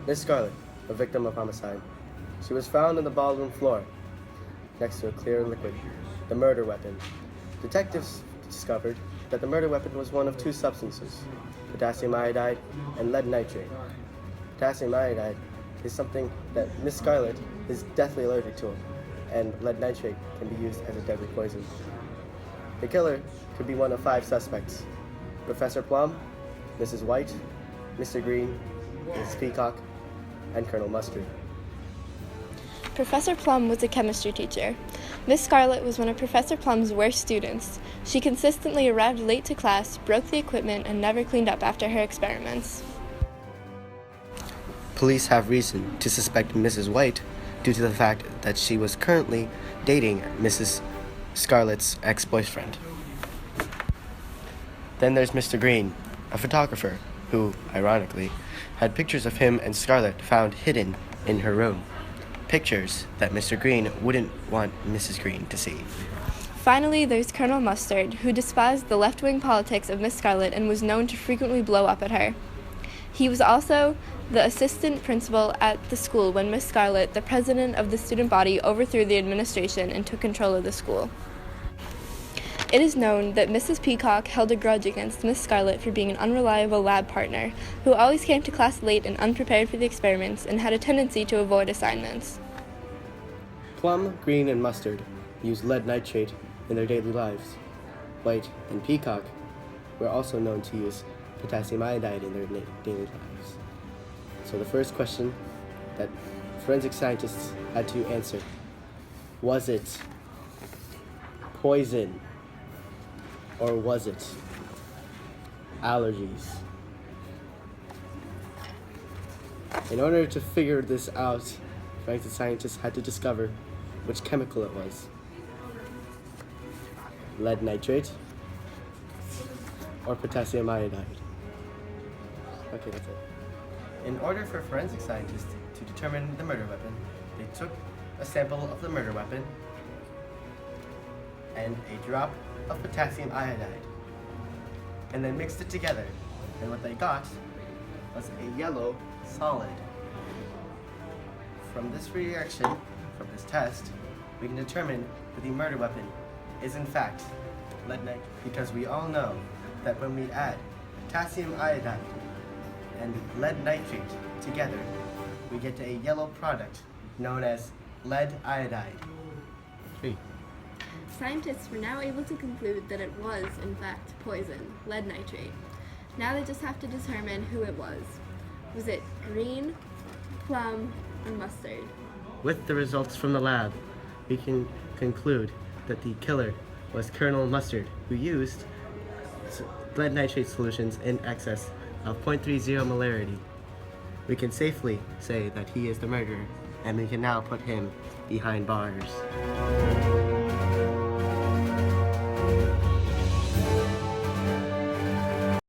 Miss Scarlet, a victim of homicide. She was found on the ballroom floor, next to a clear liquid, the murder weapon. Detectives discovered that the murder weapon was one of two substances, potassium iodide and lead nitrate. Potassium iodide is something that Miss Scarlet is deathly allergic to, and lead nitrate can be used as a deadly poison. The killer could be one of 5 suspects: Professor Plum, Mrs. White, Mr. Green, Mrs. Peacock, and Colonel Mustard. Professor Plum was a chemistry teacher. Miss Scarlet was one of Professor Plum's worst students. She consistently arrived late to class, broke the equipment, and never cleaned up after her experiments. Police have reason to suspect Mrs. White due to the fact that she was currently dating Mrs. Scarlet's ex-boyfriend. Then there's Mr. Green, a photographer who, ironically, had pictures of him and Scarlet found hidden in her room. Pictures that Mr. Green wouldn't want Mrs. Green to see. Finally, there's Colonel Mustard, who despised the left-wing politics of Miss Scarlet and was known to frequently blow up at her. He was also the assistant principal at the school when Miss Scarlet, the president of the student body, overthrew the administration and took control of the school. It is known that Mrs. Peacock held a grudge against Miss Scarlet for being an unreliable lab partner who always came to class late and unprepared for the experiments and had a tendency to avoid assignments. Plum, Green, and Mustard used lead nitrate in their daily lives. White and Peacock were also known to use potassium iodide in their daily lives. So the first question that forensic scientists had to answer: was it poison or was it allergies? In order to figure this out, forensic scientists had to discover which chemical it was: lead nitrate or potassium iodide. Okay, that's it. In order for forensic scientists to determine the murder weapon, they took a sample of the murder weapon and a drop of potassium iodide, and then mixed it together, and what they got was a yellow solid. From this reaction, from this test, we can determine that the murder weapon is in fact lead nitrate, because we all know that when we add potassium iodide and lead nitrate together, we get a yellow product known as lead iodide. 3. Scientists were now able to conclude that it was, in fact, poison, lead nitrate. Now they just have to determine who it was. Was it Green, Plum, or Mustard? With the results from the lab, we can conclude that the killer was Colonel Mustard, who used lead nitrate solutions in excess of 0.30 molarity. We can safely say that he is the murderer, and we can now put him behind bars.